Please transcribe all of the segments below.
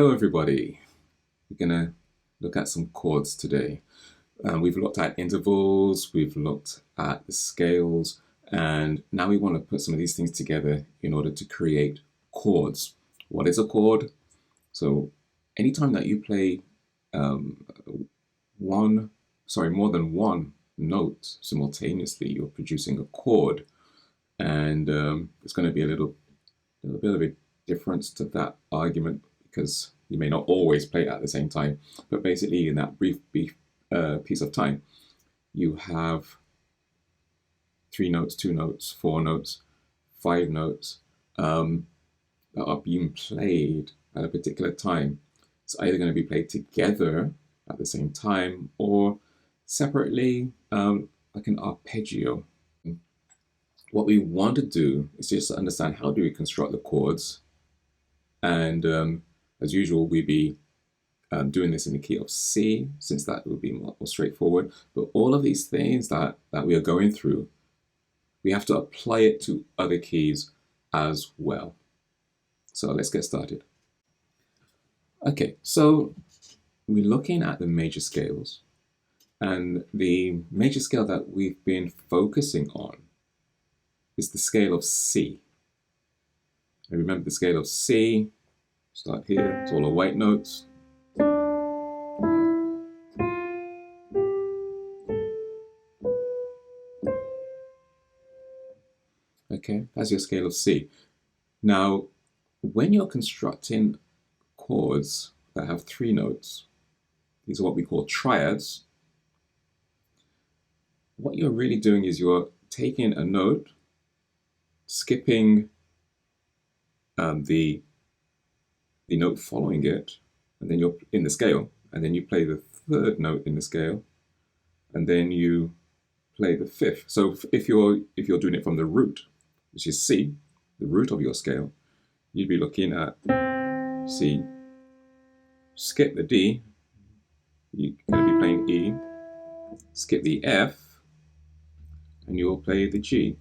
Hello everybody, we're gonna look at some chords today. We've looked at intervals, we've looked at the scales, and now we want to put some of these things together in order to create chords. What is a chord? So anytime that you play more than one note simultaneously, you're producing a chord, and it's going to be a little bit of a difference to that argument because you may not always play it at the same time. But basically, in that brief piece of time, you have 3 notes, 2 notes, 4 notes, 5 notes that are being played at a particular time. It's either going to be played together at the same time or separately, like an arpeggio. What we want to do is just to understand how do we construct the chords, and as usual we'll be doing this in the key of C, since that will be more straightforward. But all of these things that we are going through, we have to apply it to other keys as well. So let's get started. Okay, so we're looking at the major scales, and the major scale that we've been focusing on is the scale of C. And remember the scale of C, start here, it's all the white notes. Okay, that's your scale of C. Now, when you're constructing chords that have 3 notes, these are what we call triads. What you're really doing is you're taking a note, skipping the note following it, and then you're in the scale, and then you play the 3rd note in the scale, and then you play the 5th. So if you're doing it from the root, which is C, the root of your scale, you'd be looking at C, skip the D, you're going to be playing E, skip the F, and you will play the G.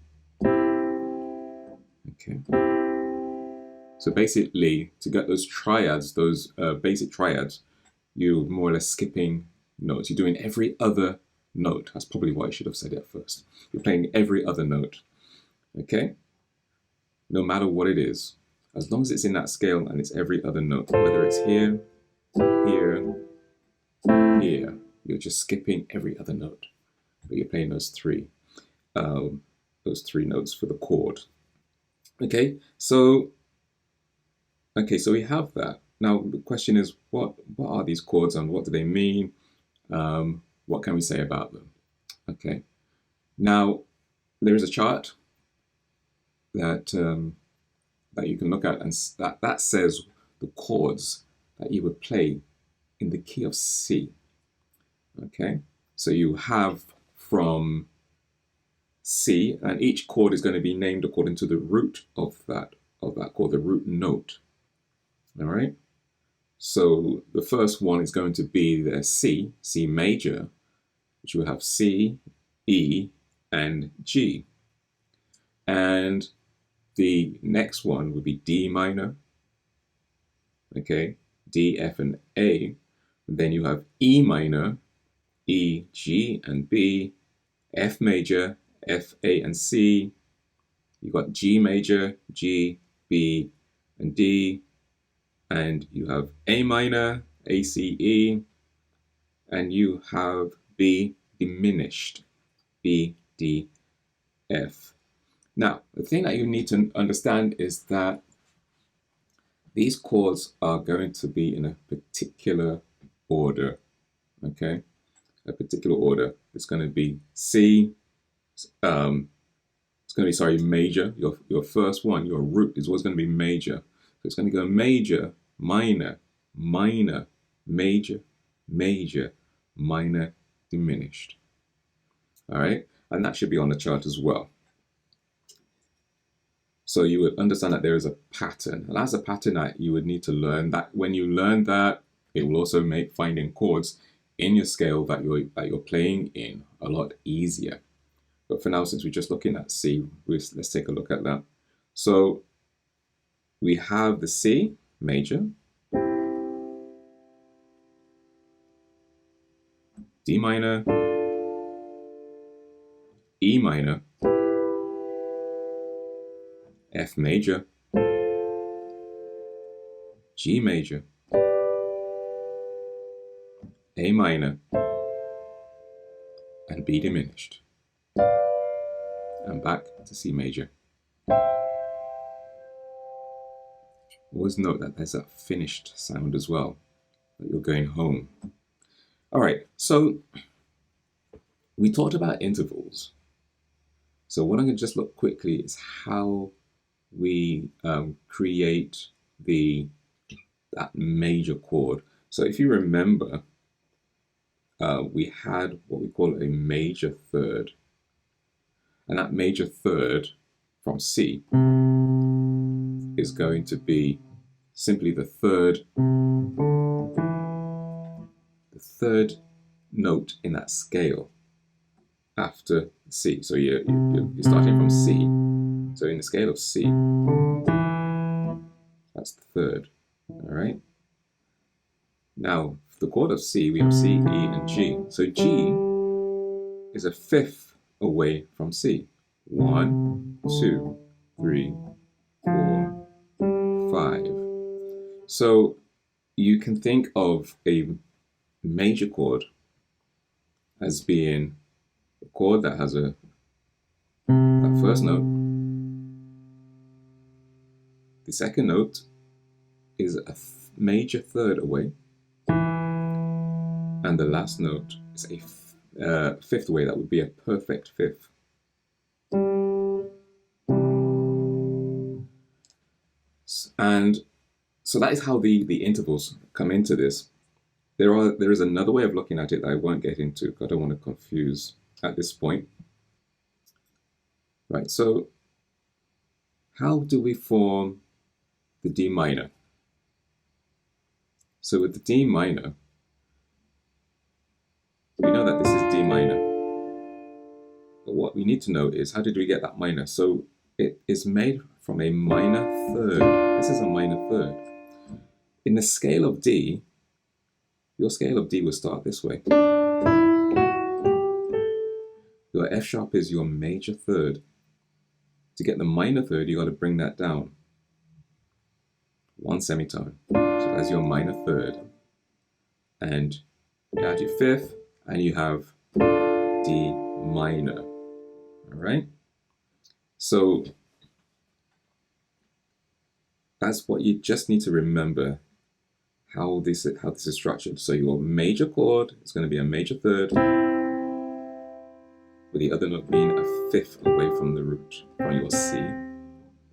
Okay. So basically, to get those triads, those basic triads, you're more or less skipping notes. You're doing every other note. That's probably what I should have said at first. You're playing every other note. Okay? No matter what it is, as long as it's in that scale and it's every other note, whether it's here, here, here, you're just skipping every other note. But you're playing those three notes for the chord. Okay, so we have that. Now the question is, what are these chords and what do they mean? What can we say about them? Okay, now there is a chart that you can look at, and that says the chords that you would play in the key of C. Okay, so you have from C, and each chord is going to be named according to the root of that chord, the root note. All right. So the first one is going to be the C major, which will have C, E, and G. And the next one would be D minor. Okay, D, F, and A. And then you have E minor, E, G, and B, F major, F, A, and C. You got G major, G, B, and D. And you have A minor, A, C, E, and you have B diminished, B, D, F. Now, the thing that you need to understand is that these chords are going to be in a particular order, okay? A particular order. It's going to be C, it's going to be, major. Your first one, your root, is always going to be major. So it's going to go major, minor, minor, major, major, minor, diminished. All right, and that should be on the chart as well. So you would understand that there is a pattern, and that's a pattern that you would need to learn. That when you learn that, it will also make finding chords in your scale that you're playing in a lot easier. But for now, since we're just looking at C, let's take a look at that. So we have the C major, D minor, E minor, F major, G major, A minor, and B diminished. And back to C major. Always note that there's that finished sound as well, that you're going home. All right, so we talked about intervals. So what I'm going to just look quickly is how we create that major chord. So if you remember, we had what we call a major third. And that major third from C is going to be simply the third note in that scale after C. So you're starting from C. So in the scale of C, that's the third. All right. Now, for the chord of C, we have C, E, and G. So G is a fifth away from C. 1, 2, 3, 4, 5. So you can think of a major chord as being a chord that has that first note. The second note is a major third away, and the last note is a fifth away. That would be a perfect fifth. And so that is how the intervals come into this. There is another way of looking at it that I won't get into because I don't want to confuse at this point. Right, so how do we form the D minor? So with the D minor, we know that this is D minor. But what we need to know is, how did we get that minor? So it is made from a minor third. This is a minor third. In the scale of D, your scale of D will start this way. Your F sharp is your major third. To get the minor third, you got to bring that down 1 semitone. So that's your minor third. And you add your fifth, and you have D minor. All right? So that's what you just need to remember, how this is structured. So your major chord is going to be a major third, with the other note being a fifth away from the root, from your C,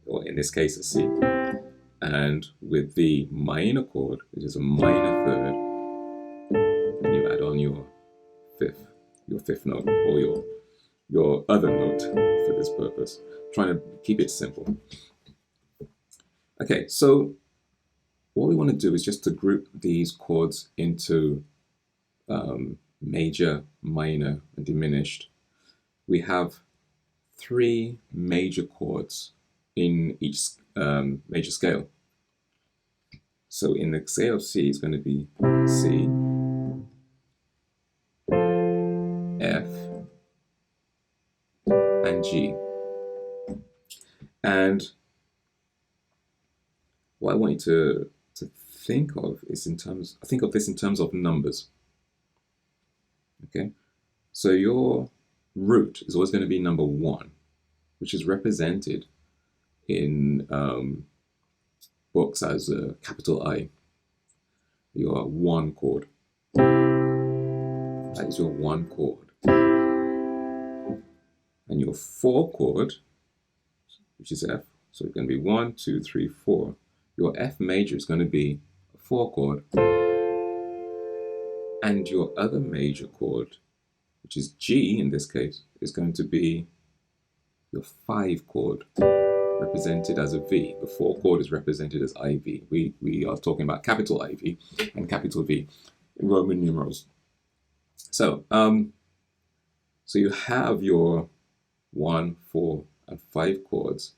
or in this case a C. And with the minor chord, which is a minor third, and you add on your fifth note, or your other note for this purpose. Trying to keep it simple. Okay, so what we want to do is just to group these chords into major, minor, and diminished. We have 3 major chords in each major scale. So in the scale of C, it's going to be C, F, and G. And what I want you to think of is think of this in terms of numbers. Okay, so your root is always going to be number 1, which is represented in books as a capital I. Your 1 chord. That is your 1 chord. And your 4 chord, which is F, so it's going to be 1, 2, 3, 4. Your F major is going to be a 4 chord. And your other major chord, which is G in this case, is going to be your 5 chord, represented as a V. The 4 chord is represented as IV. We are talking about capital IV and capital V in Roman numerals. So, so you have your 1, 4, and 5 chords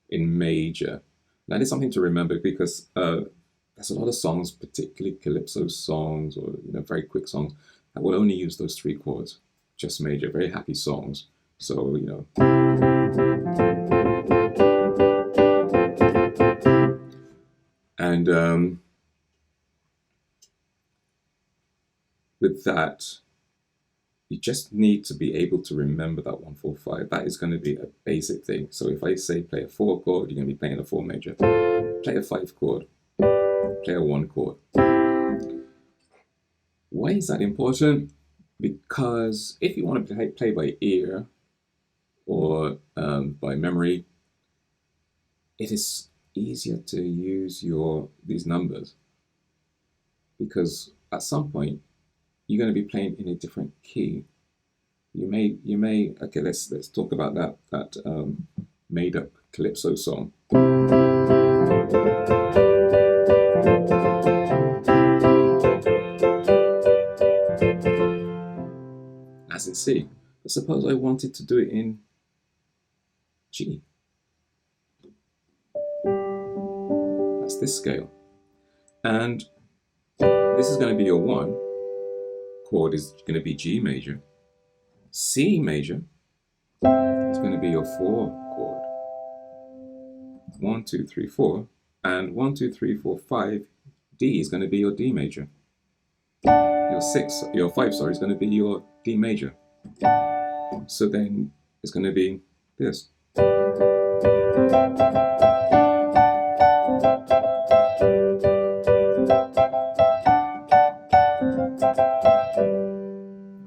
in major. That is something to remember because there's a lot of songs, particularly calypso songs or very quick songs, that will only use those three chords, just major, very happy songs. So, you know. And with that, you just need to be able to remember that 1, 4, 5. That is going to be a basic thing. So if I say play a 4 chord, you're going to be playing a 4 major. Play a 5 chord. Play a 1 chord. Why is that important? Because if you want to play by ear or by memory, it is easier to use these numbers, because at some point you're going to be playing in a different key. You may okay. Let's talk about that made up calypso song. As in C. But suppose I wanted to do it in G. That's this scale. And this is going to be your 1. Chord is going to be G major. C major is going to be your 4 chord. 1, 2, 3, 4. And 1, 2, 3, 4, 5. D is going to be your D major. Your 5, sorry, is going to be your D major. So then it's going to be this.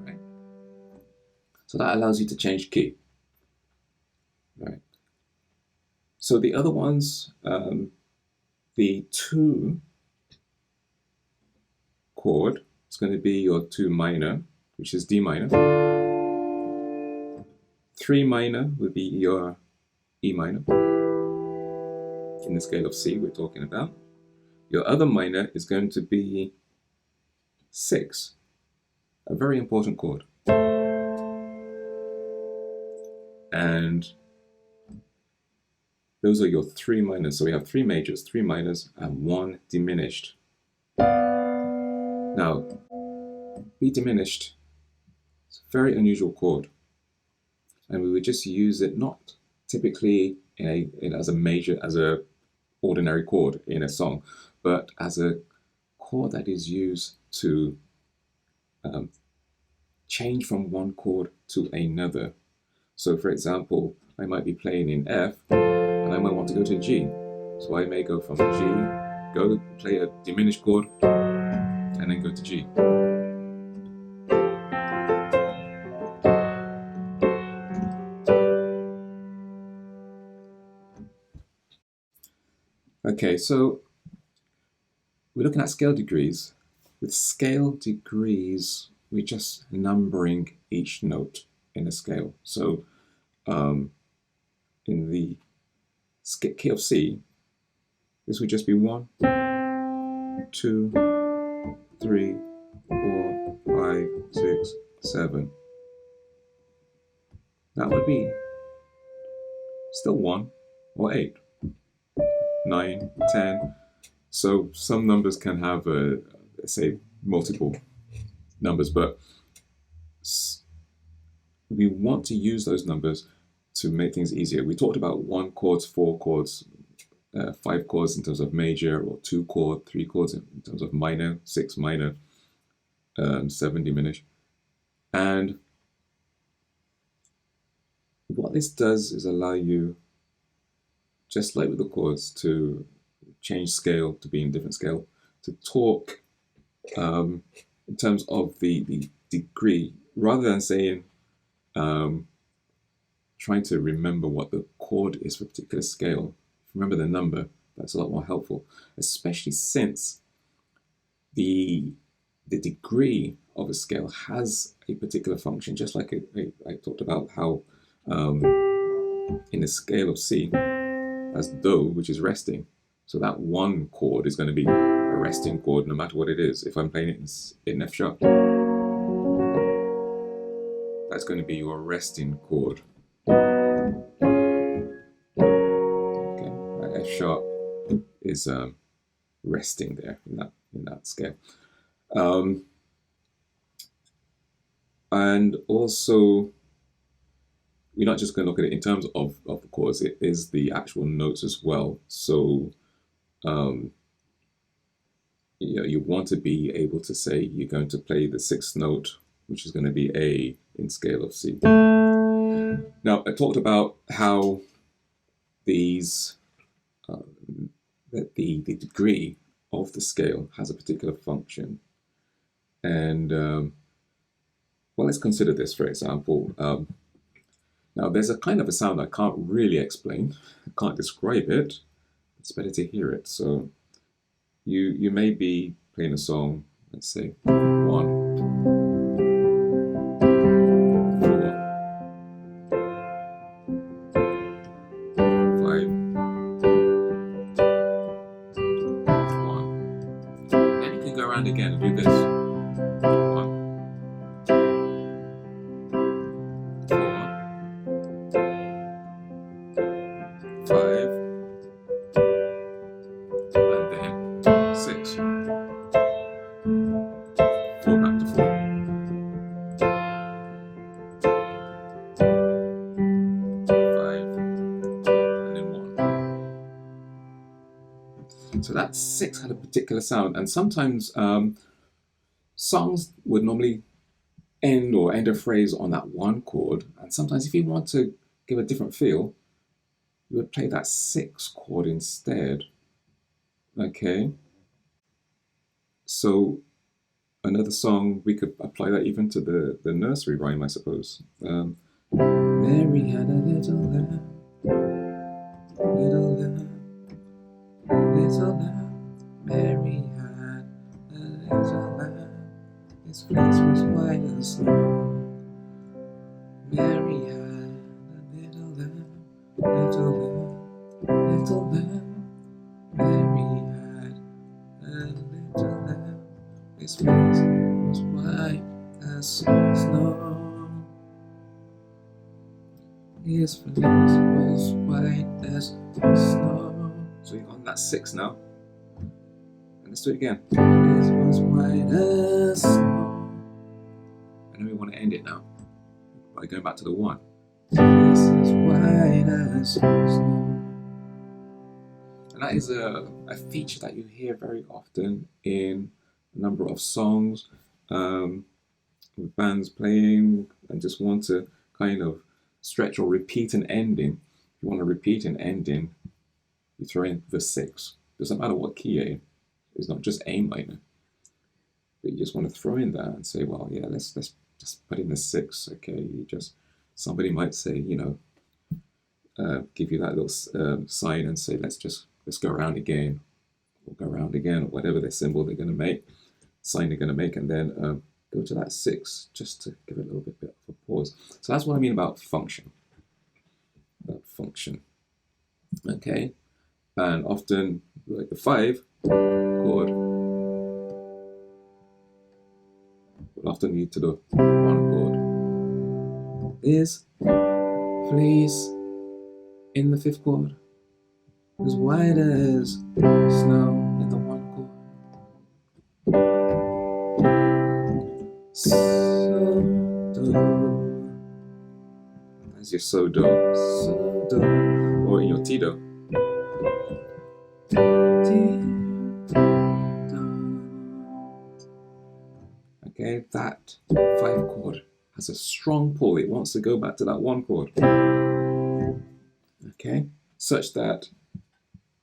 Right. So that allows you to change key. Right. So the other ones, the 2 chord is going to be your 2 minor, which is D minor. 3 minor would be your E minor, in the scale of C we're talking about. Your other minor is going to be 6, a very important chord. And those are your 3 minors. So we have 3 majors, 3 minors, and 1 diminished. Now, B diminished, it's a very unusual chord. And we would just use it not typically as a major, as a ordinary chord in a song, but as a chord that is used to change from one chord to another. So for example, I might be playing in F, and I might want to go to G. So I may go from G, go play a diminished chord, and then go to G. Okay, so we're looking at scale degrees. With scale degrees, we're just numbering each note in a scale. So in the key of C, this would just be 1, 2, 3, 4, 5, 6, 7. That would be still 1 or 8, 9, 10. So some numbers can have, let's say, multiple numbers, but we want to use those numbers to make things easier. We talked about 1 chords, 4 chords, 5 chords in terms of major, or 2 chord, 3 chords in terms of minor, 6 minor, 7 diminished. And what this does is allow you, just like with the chords, to change scale, to be in different scale, to talk in terms of the degree, rather than saying, trying to remember what the chord is for a particular scale. Remember the number. That's a lot more helpful, especially since the degree of a scale has a particular function, just like I talked about how in the scale of C, that's Do, which is resting. So that 1 chord is going to be a resting chord no matter what it is. If I'm playing it in F sharp, that's going to be your resting chord. Okay, that F sharp is resting there in that scale. And also, we're not just going to look at it in terms of the chords, it is the actual notes as well. So, you want to be able to say you're going to play the sixth note, which is going to be A in scale of C. Now, I talked about how these, that the degree of the scale has a particular function. And, well, let's consider this, for example. Now, there's a kind of a sound I can't really explain. I can't describe it. It's better to hear it. So you may be playing a song, let's say 1, 4, 5, 1. And you can go around again and do this. 1, 4, 5, and then 6. 4 back to 4. 5, and then 1. So that 6 had a particular sound, and sometimes songs would normally end a phrase on that one chord, and sometimes if you want to give a different feel, you would play that 6 chord instead. Okay, so another song, we could apply that even to the nursery rhyme, I suppose. Mary had a little lamb, little lamb, little lamb. Mary had a little lamb. His face was white as snow. Mary had a little lamb, little lamb, little lamb. Mary had a little lamb. His face was white as snow. His face was white as snow. So you're on that 6 now. And let's do it again. His face was white as snow. And then we want to end it now by going back to the 1. His face is white as snow. And that is a feature that you hear very often in a number of songs, with bands playing and just want to kind of stretch or repeat an ending. If you want to repeat an ending, you throw in the 6. Doesn't matter what key you're in. It's not just A minor. But you just want to throw in that and say, well, yeah, let's just put in the 6. Okay, somebody might say, give you that little sign and say, let's go around again, or go around again, or whatever their symbol they're going to make, sign they're going to make, and then go to that 6 just to give it a little bit of a pause. So that's what I mean about function. Okay, and often like the 5 chord will often lead to the 1 chord. Is fleece in the 5th chord, as white as snow in the 1 chord. So do, that's your so do, or in your ti do. Okay, that 5 chord has a strong pull. It wants to go back to that 1 chord. Okay, such that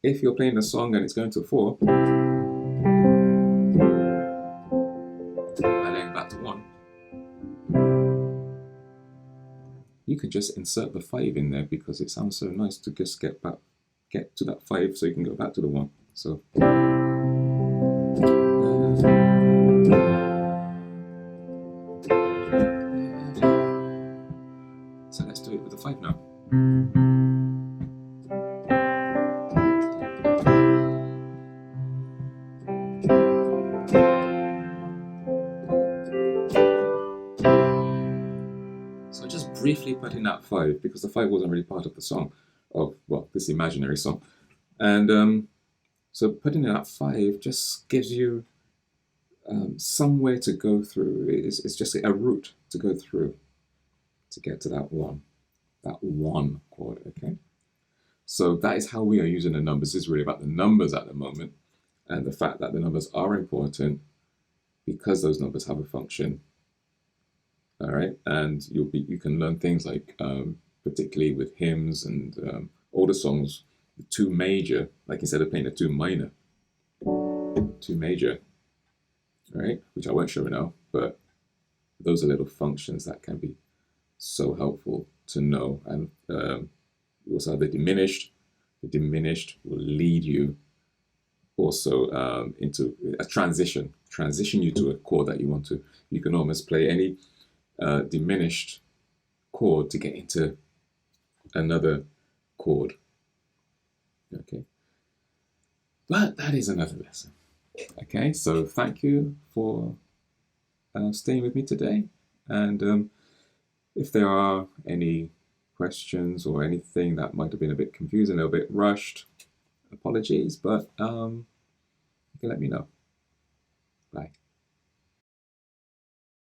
if you're playing a song and it's going to 4, and then back to 1, you can just insert the 5 in there because it sounds so nice to just get to that 5 so you can go back to the 1. So let's do it with the 5 now. So just briefly put in that 5 because the 5 wasn't really part of the song, this imaginary song. And so putting in that 5 just gives you somewhere to go through. It's just a route to go through to get to that one chord. Okay, so that is how we are using the numbers. This is really about the numbers at the moment, and the fact that the numbers are important because those numbers have a function. All right, and you can learn things like particularly with hymns and older songs, the two major, like instead of playing the two minor, two major, right? Which I won't show now, but those are little functions that can be so helpful to know. And you also have the diminished. The diminished will lead you also into a transition you to a chord that you want to. You can almost play any diminished chord to get into another chord. Okay, but that is another lesson. Okay, so thank you for staying with me today, and if there are any questions or anything that might have been a bit confusing, a little bit rushed, apologies, but you can let me know. Bye.